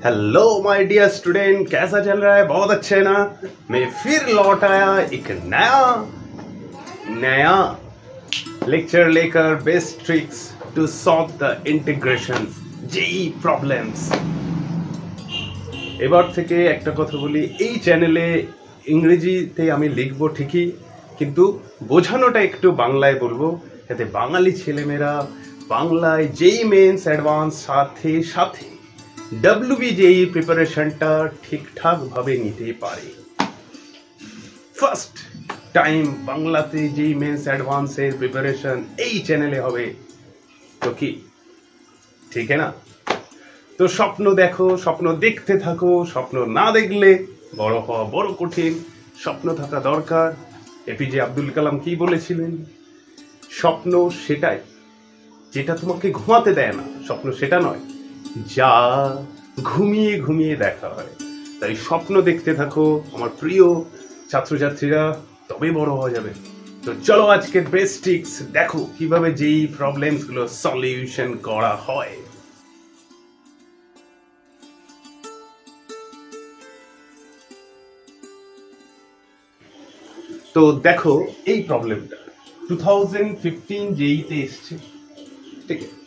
Hello my dear student, कैसा चल रहा है? बहुत अच्छे ना। मैं फिर लौट आया एक नया नया लेक्चर लेकर, best tricks to solve the integration JEE problems. এবার থেকে একটা কথা বলি, এই চ্যানেলে ইংরেজিতে আমি লিখবো ঠিকই, কিন্তু বোঝানোটা একটু বাংলায় বলবো, যাতে বাঙালি ছেলেমেয়েরা বাংলায় যেই মেন্স অ্যাডভান্স সাথে সাথে WBJEE প্রিপারেশনটা ঠিকঠাকভাবে নিতে পারে। ফার্স্ট টাইম বাংলাতে যেই মেন্স অ্যাডভান্সের প্রিপারেশন এই চ্যানেলে হবে, তো কি ঠিক না? তো স্বপ্ন দেখো, স্বপ্ন দেখতে থাকো, স্বপ্ন না দেখলে বড় হওয়া বড় কঠিন, স্বপ্ন থাকা দরকার। এপিজে আব্দুল কালাম কি বলেছিলেন? স্বপ্ন সেটাই যেটা তোমাকে ঘুমাতে দেয় না, স্বপ্ন সেটা নয় যা ঘুমিয়ে ঘুমিয়ে দেখা হয়। তাই স্বপ্ন দেখতে থাকো আমার প্রিয় ছাত্রছাত্রীরা, তবে বড় হওয়া যাবে। তো চলো আজকের বেস্ট ট্রিক্স দেখো কিভাবে যেই প্রবলেমসগুলো সলিউশন করা হয়। তো দেখো এই প্রবলেমটা 2015 জেইতে এসছে, ঠিক আছে?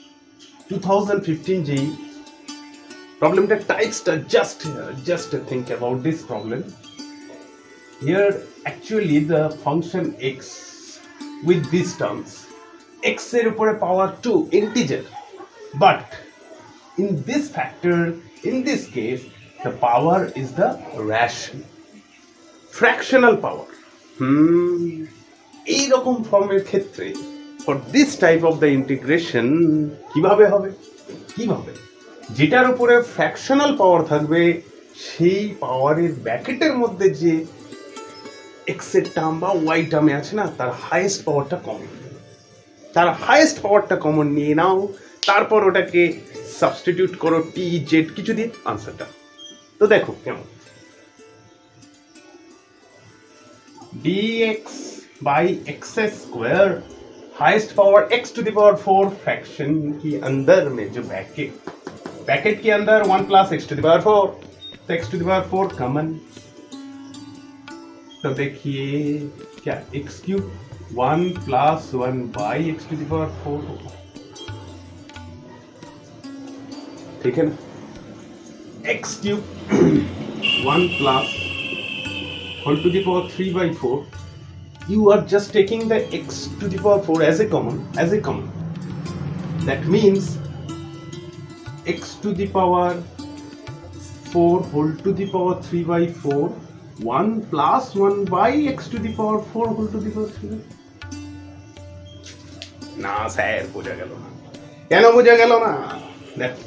2015 জেই প্রবলেমটা টাইপসটা just think about this problem. Here actually the function x with these terms, x এর উপরে power 2 integer, but in this factor, in this case the power is the fractional power. এই রকম ফর্মের ক্ষেত্রে for this type of the integration কিভাবে হবে? যেটার উপরে ফ্র্যাকশনাল পাওয়ার থাকবে সেই পাওয়ারের ব্র্যাকেটের মধ্যে যে এক্স এর টার্ম বা ওয়াই টার্মে আছে না, তার হাইয়েস্ট পাওয়ারটা কমন নিয়ে নাও, তারপর ওটাকে সাবস্টিটিউট করো টি জেড কিছু দিয়ে আনসারটা। তো দেখো কেমন, dx by x square highest power x to the power 4 fraction के अंदर में जो ब्रैकेट के अंदर 1 plus x to the power 4, तो x to the power 4 common, तो देखिए क्या x cube 1 plus 1 by x to the power 4 होगा, ठीक है ना? x cube 1 plus whole to the power 3 by 4, you are just taking the x to the power 4 as a common. That means x to the power 4 whole to the power 3 by 4, 1 plus 1 by x to the power 4 whole to the power 3. না sir, বোঝা গেল না। কেন বোঝা গেল না? দেখো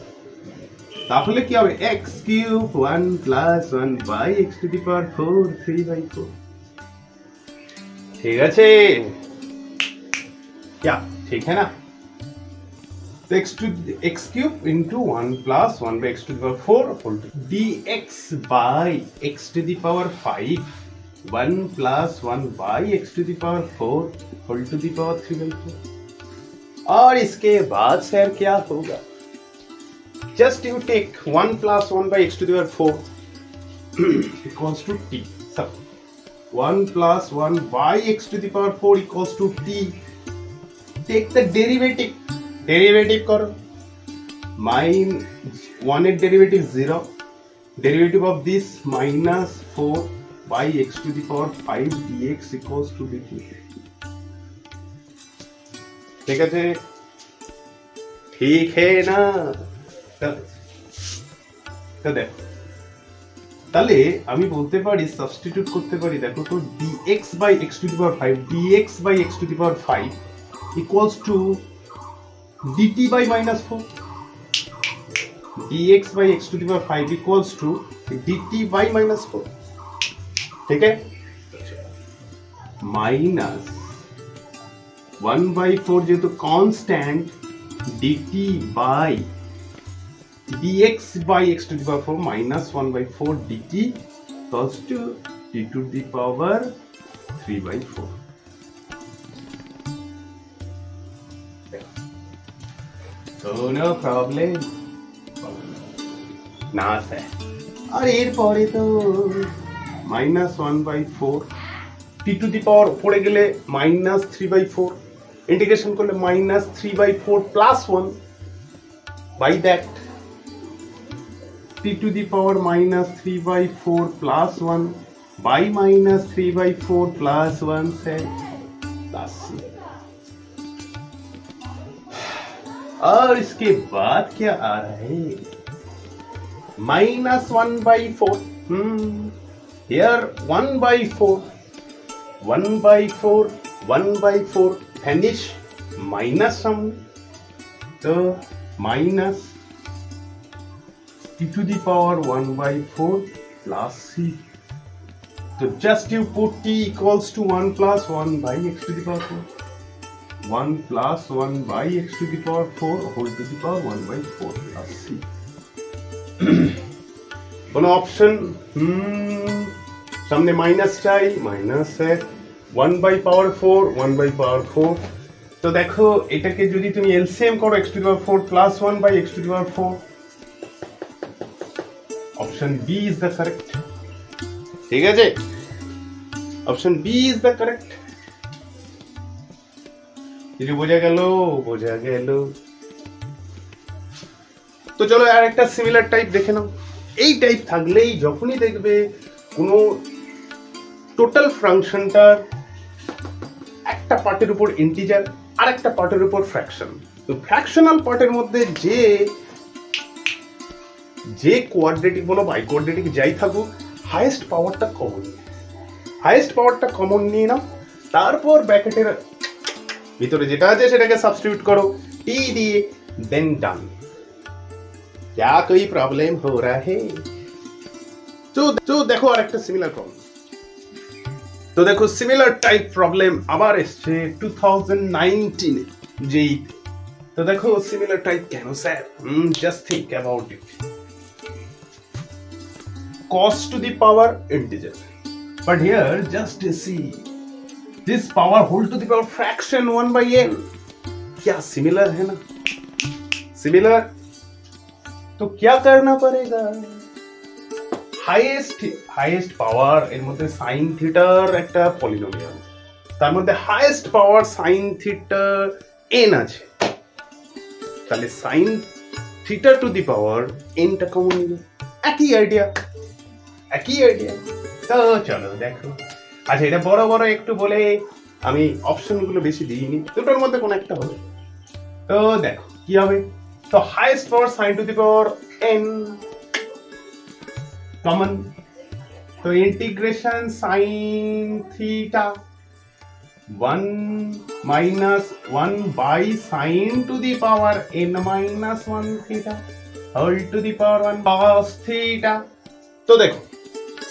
তাহলে কি হবে, x cube 1 plus 1 by x to the power 4 3 by 4, ঠিক আছে? क्या ठीक है ना? तो x cube into 1 plus 1 by x to the power 4 whole to dx by x to the power 5, 1 plus 1 by x to the power 4 whole to the power 3 by 4। और इसके बाद सर क्या होगा? Just you take 1 plus 1 by x to the power 4 equals to t. So 1 plus 1 by x to the power 4 equals to t. Take the derivative करो, mine 1 এর derivative 0, derivative of this minus 4 by x to the power 5 dx equals to dt. ঠিক আছে? ঠিক है ना? দেখো তাহলে আমি বলতে পারি, সাবস্টিটিউট করতে পারি, দেখো তো dx by x to the power 5 equals to dt by minus 4, dx by x to the power 5 equals to dt by minus 4, ठीक है? माइनस 1 by 4 যেহেতু constant, dt by dx by x to the power 4 minus 1 by 4 dt equals to t to the power 3 by 4. So no problem. না sir, আর এরপরে তো -1/4 টি to the পাওয়ার পড়ে গেলে -3/4, integration করলে -3/4 plus 1 by that টি to the power -3/4 plus 1 by -3/4 plus 1 से plus C। और इसके बाद क्या आ रहा है? -1/4। Here 1/4, 1/4, 1/4 vanish, minus some, तो minus t to the power 1/4 plus C। So just you put t equals to 1 plus 1 by x to the power 4. 1 plus 1 by x to the power 4 whole to the power 1/4 plus C. কোনো option সামনে minus চাই, minus 1/4 1/4। তো দেখো এটাকে যদি তুমি LCM করো x to the power 4 plus 1 by x to the power 4, option B is the correct. ঠিক আছে, option B is the correct. কিছু বোঝা গেল? বোঝা গেল। তো চলো আর একটা সিমিলার টাইপ দেখে নাও। এই টাইপ থাকলেই যখনই দেখবে কোনো টোটাল ফাংশনটার একটা পার্টের উপর ইন্টিজার আর একটা পার্টের উপর ফ্র্যাকশন, তো ফ্র্যাকশনাল পার্টের মধ্যে যে কোয়াড্রেটিক বলো বাই কোয়াড্রেটিক যাই থাকুক, হাইয়েস্ট পাওয়ারটা কমন নিয়ে নাও, তারপর ব্র্যাকেটের ভিতরে যেটা আছে সেটাকে সাবস্টিটিউট করো টি দিয়ে, দেন ডান। क्या कोई प्रॉब्लम हो रहा है? तो देखो আর একটা সিমিলার প্রবলেম। তো দেখো সিমিলার টাইপ প্রবলেম আবার এসছে 2019 যেই। তো দেখো সিমিলার টাইপ কেন sir? Just think about it. cos to the power integer, but here just see this power whole to the power fraction 1/n, क्या सिमिलर है ना? सिमिलर। तो क्या करना पड़ेगा? हाईएस्ट पावर এর মধ্যে sin থিটার একটা পলিনোমিয়াল, তার মধ্যে হাইয়েস্ট পাওয়ার sin থিটা n আছে, তাহলে sin theta two the power n টা কমন নিবে। একই আইডিয়া। তো চলো দেখো। আচ্ছা, এটা বড় বড় একটু বলে আমি অপশনগুলো বেশি দিইনি, দুটোর মধ্যে কোন একটা হবে। তো দেখো কি হবে। তো highest power sin to the power n common, তো integration sin theta 1 minus 1 by sin to the power n minus 1 theta whole to the power 1 cos theta। तो देखो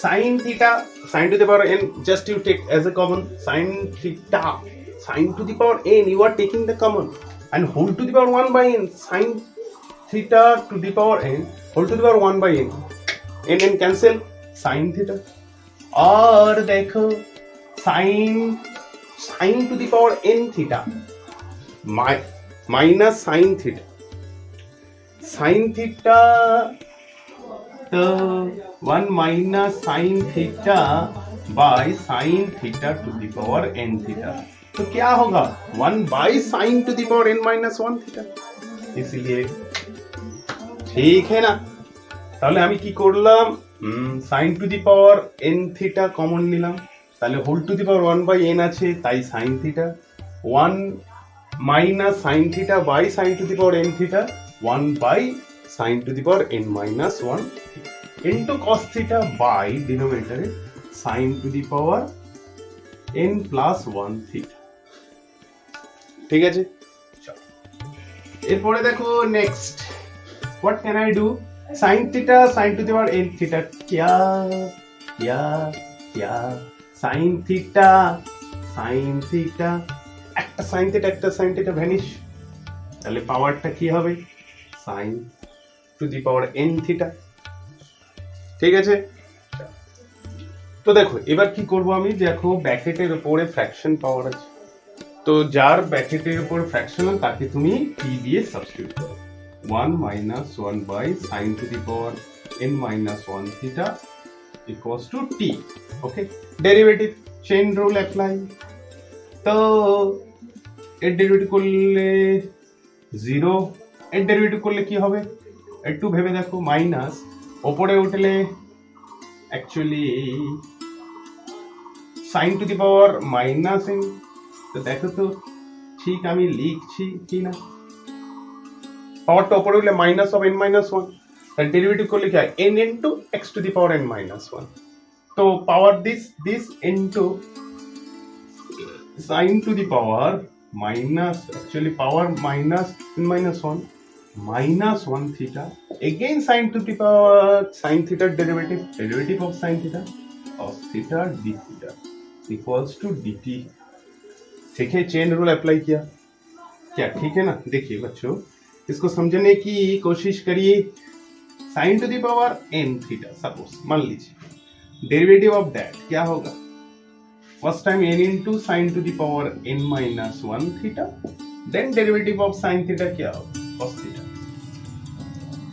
sin theta, sin to the power n, just you take as a common sin theta, sin to the power n, you are taking the common, and whole to the power 1 by n, sin theta to the power n whole to the power 1 by n, n cancel, sin theta। और देखो sin to the power n theta minus sin theta, तो 1 minus sin theta by sin theta to the power n theta, तो क्या होगा 1 by sin to the power n minus 1 theta। इसलिए ठीक है ना? তাহলে আমি কি করলাম, sin to the power n theta common নিলাম, তাহলে whole to the power 1 by n আছে, তাই sin theta 1 minus sin theta by sin to the power n theta 1 by sin to the power n minus 1 into cos theta by ডিনোমিনেটরে sin to the power n plus 1 theta. ঠিক আছে, এরপরে দেখো next what can I do. sin theta sin to the power n theta, क्या sin theta একটা sin theta vanish, তাহলে পাওয়ারটা কি হবে sin to the power n theta. ঠিক আছে, তো দেখো এবার কি করব আমি, দেখো ব্র্যাকেটের উপরে ফ্র্যাকশন পাওয়ার আছে, তো যার ব্র্যাকেটের উপর ফ্র্যাকশনাল তাকে তুমি p দিয়ে সাবস্টিটিউট করো, 1 minus 1 by sin to the power n minus 1 theta equals to t. Okay, derivative chain rule apply. তো এর ডেরিভেটিভ করলে 0, এর ডেরিভেটিভ করলে কি হবে একটু ভেবে দেখো, মাইনাস ওপরে উঠলে actually sine to the power minus n। তো দেখো তো ঠিক আমি লিখছি কি না, পাওয়ারটা ওপরে উঠলে মাইনাস অফ n minus 1, তার ডেরিভেটিভ করলে কি হয় n into x to the power n minus 1। তো পাওয়ার this into sin to the power minus, actually power minus n minus 1 minus 1 theta, again sin to the power sin theta derivative of sin theta cos theta d theta equals to dt। ठीक है, chain rule apply किया क्या? ठीक है ना। देखिए बच्चों, इसको समझने की कोशिश करिए। sin to the power n theta suppose मान लीजिए, डेरिवेटिव ऑफ दैट क्या होगा? First time n into sin to the power n minus 1 theta, then derivative of sin theta क्या होगा? cos theta,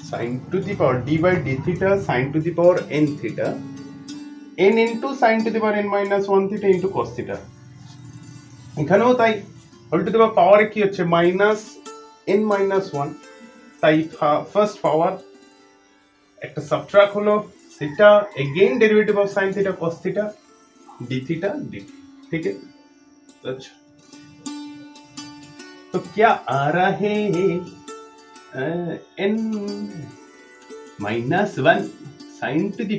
sin to the power d by d theta sin to the power n theta, n into sin to the power n minus 1 theta into cos theta। এখানেও তাই, whole to দি পাওয়ারে কি হচ্ছে minus n minus 1, তাই first পাওয়ার একটা subtract হলো theta, again derivative of sin theta cos theta d theta dt। ठीक है, अच्छा तो क्या आ रहा है n minus 1 sin to the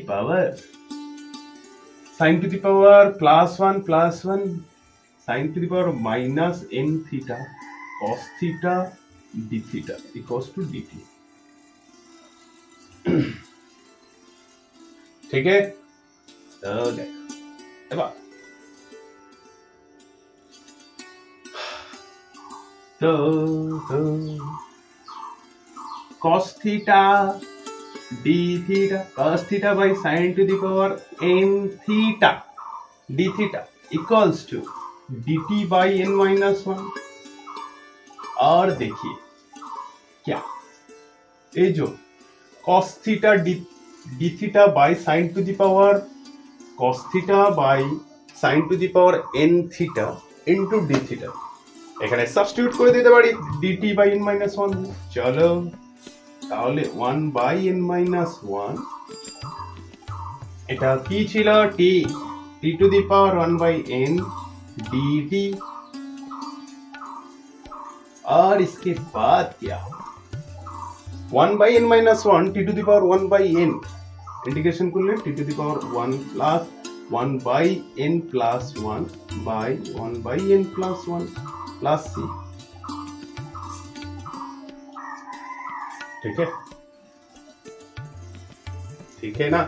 power plus 1 sin to the power minus n theta cos theta d theta equals to dt। ठीक है, तो देखो तो cos theta d theta cos theta by sin to the power n theta d theta equals to dt by n minus 1। और देखिए क्या, ये जो cos theta d theta by sin to the power cos theta by sin to the power n theta into d theta, এখানে substitute করে দিতে পারি dt by n minus 1। চলো তাহলে 1 by n minus 1, এটা কি ছিল? t to the power 1 by n dt। और इसके बाद क्या हो? 1 by n minus 1 t to the power 1 by n integration करले t to the power 1 plus 1 by n plus 1 by 1 by n plus 1 plus c। ठीक है, ठीक है ना।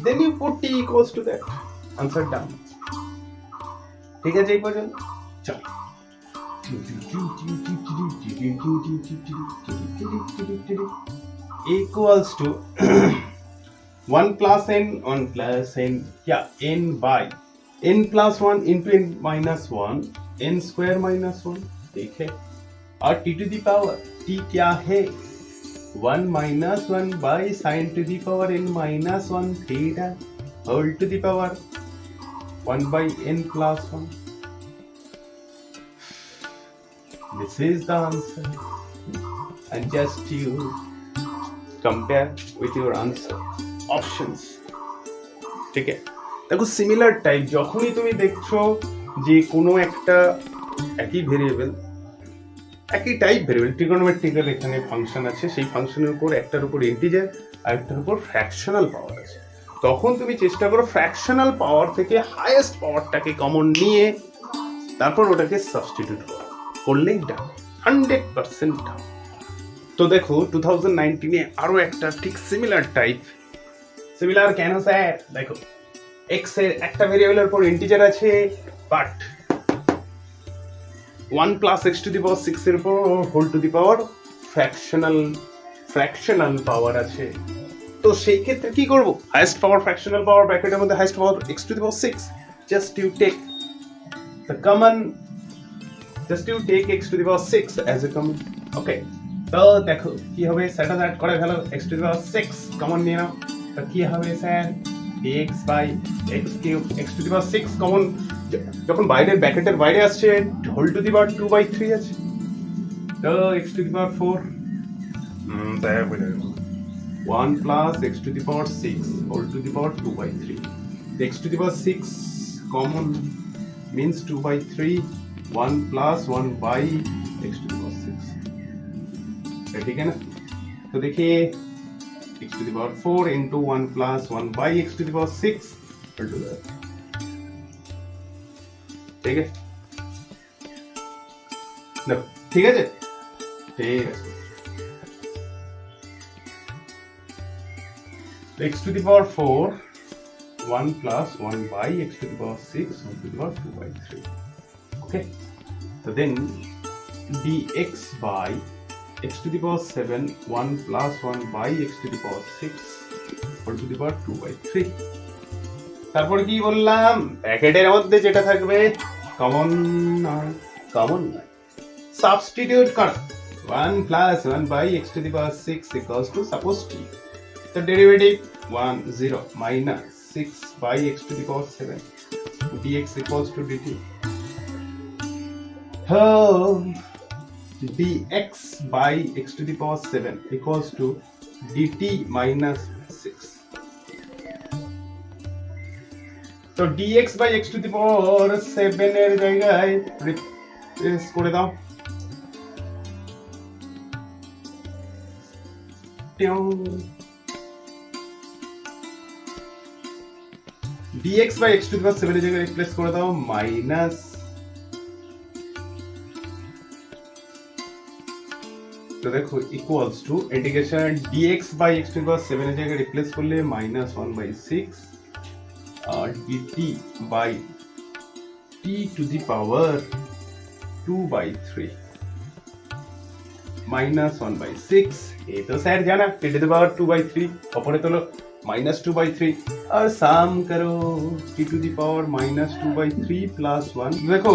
Then you put t equals to that, answer done। ठीक है जी, पढ़ो चलो equals to 1 plus n क्या n by n plus 1 into n minus 1 n square minus 1। ठीक है, और t to the power t क्या है? 1 minus 1 by sin to the power n minus 1 theta whole to the power 1 by n plus 1। This is the answer, and just you compare with your answer options। ঠিক আছে, দেখো similar type যখনই তুমি দেখছো যে কোনো একটা একই ভেরিয়েবল, একই টাইপ ভেরিয়েবল, ট্রিগোনোমেট্রিক্যাল এখানে ফাংশন আছে, সেই ফাংশনের উপর একটার উপর ইন্টিজার আর একটার উপর ফ্র্যাকশনাল পাওয়ার আছে, তখন তুমি চেষ্টা করো ফ্র্যাকশনাল পাওয়ার থেকে হাইয়েস্ট পাওয়ারটাকে কমন নিয়ে তারপর ওটাকে সাবস্টিটিউট করলেই ডান, 100% ডান। তো দেখো 2019-এ আরো একটা ঠিক সিমিলার টাইপ, সিমিলার কেন স্যার? দেখো x এর একটা ভেরিয়েবলের উপর ইন্টিজার আছে, but 1 plus x to the power 6 এর উপর whole to the power fractional power আছে। তো সেই ক্ষেত্রে কি করব? হাইয়েস্ট পাওয়ার ফ্র্যাকশনাল পাওয়ার ব্র্যাকেটের মধ্যে highest power x to the power 6, just you take the common just you take x to the power 6 as a common. Okay, তো দেখো কি হবে, সেটা অ্যাড করে ফেলো, x to the power 6 common নিয়ে নাও, তো কি হবে sir dx by x cube, x to the power 6 common যখন বাইরের ব্র্যাকেটের বাইরে আসছে হোল টু দি পাওয়ার 2/3 আছে, তো x টু দি পাওয়ার 4 তাই বলে 1 plus x to the power 6 whole to the power 2/3. The x to the power 6 common means 2/3, 1 plus 1 by x to the power 6. ठीक है ना? तो देखिए x to the power 4 into 1 plus 1 by x to the power 6 whole to the, ठीक है? ना ठीक है जी? ठीक है। x to the power 4 1 plus 1 by x to the power 6 1 to the power 2/3. Okay, so then dx by x to the power 7 1 plus 1 by x to the power 6 1 to the power 2/3. তারপর কি বললাম, ব্র্যাকেটের মধ্যে যেটা থাকবে common common substitute করা, 1 plus 1 by x to the power 6 equals to suppose t, the derivative 1 0 minus 6 by x to the power 7 dx equals to dt. Dx by x to the power 7 equals to dt minus 6. So dx by x to the power 7 এর জায়গায় replace করে দাও, dx by x to the power 7 এর জায়গায় replace করে দাও minus, তো দেখো equals to integration dx by x to the power 7 এর জায়গায় রিপ্লেস করলে -1/6 আর dt by t to the power 2/3 -1/6, ये तो सर जाना t to the power 2/3 ऊपर तो लो -2/3 और साम करो t to the power -2/3 plus 1, देखो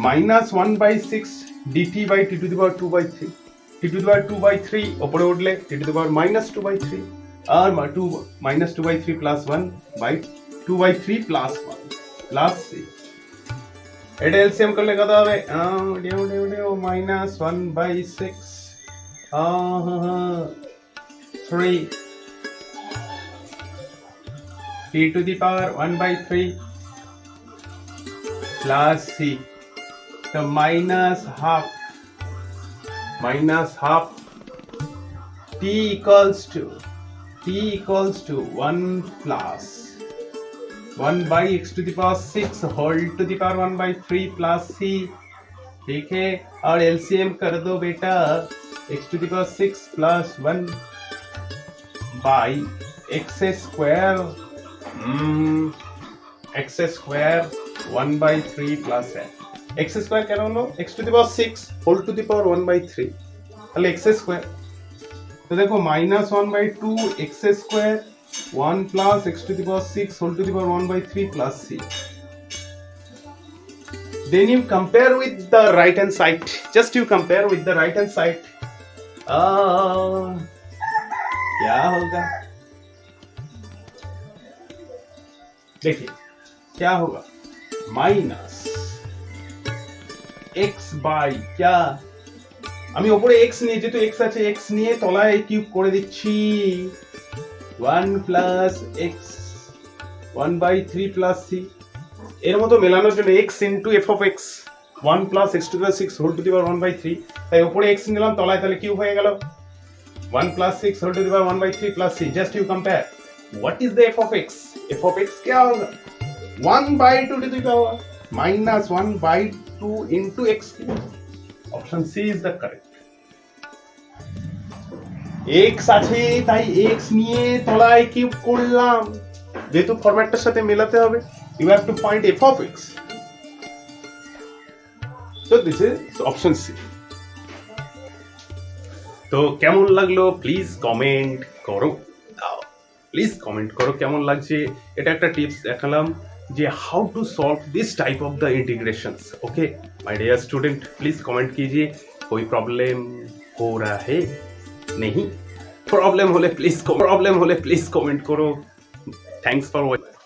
-1/6 dt by t to the power 2/3, t to the power 2/3 ऊपर उठले t to the power -2/3 और -2/3 plus 1 by 2/3 plus 1 plus 6, এটা এলসিএম করলে কত হবে -1/6 3 t to the power 1/3 plus c, so minus half t equals to 1 plus 1 by x to the power 6 whole to the power 1/3 plus c, ठीक है, और LCM कर दो बेटा x to the power 6 plus 1 by x square 1/3 plus x square কেন হলো x to the power 6 whole to the power 1/3, তাহলে x square, তো দেখো -1/2 x square 1 plus x to the power 6 whole to the power 1/3 plus c. Then you compare with the right hand side. Just you compare with the right hand side. क्या होगा देखिए क्या होगा, minus x by क्या, আমি উপরে x নিয়ে যেহেতু x আছে x নিয়ে তলায় কিউব করে দিচ্ছি 1 plus x 1/3 plus c, এর মতো মেলানোর জন্য x into f of x 1 plus x to the power 6 whole to the power 1/3, তাই উপরে x নিলাম তলায় তাহলে কিউব হয়ে গেল 1 plus 6 whole to the power 1/3 plus c. Just you compare what is the f of x, f of x क्या होगा 1/2 to the power minus 1/2 into x cube. Option C is the correct. x আছে তাই x নিয়ে তলায় cube করলাম, যেহেতু ফরম্যাটটার সাথে মেলাতে হবে you have to find f of x, so this is option C. তো কেমন লাগলো প্লিজ কমেন্ট করো, প্লিজ কমেন্ট করো কেমন লাগছে, এটা একটা টিপস দেখালাম যে how to solve this type of the integrations. Okay, my dear student please comment कीजिए कोई प्रॉब्लम हो रहा है नहीं प्रॉब्लम होले प्लीज कमेंट करो थैंक्स फॉर वॉचिंग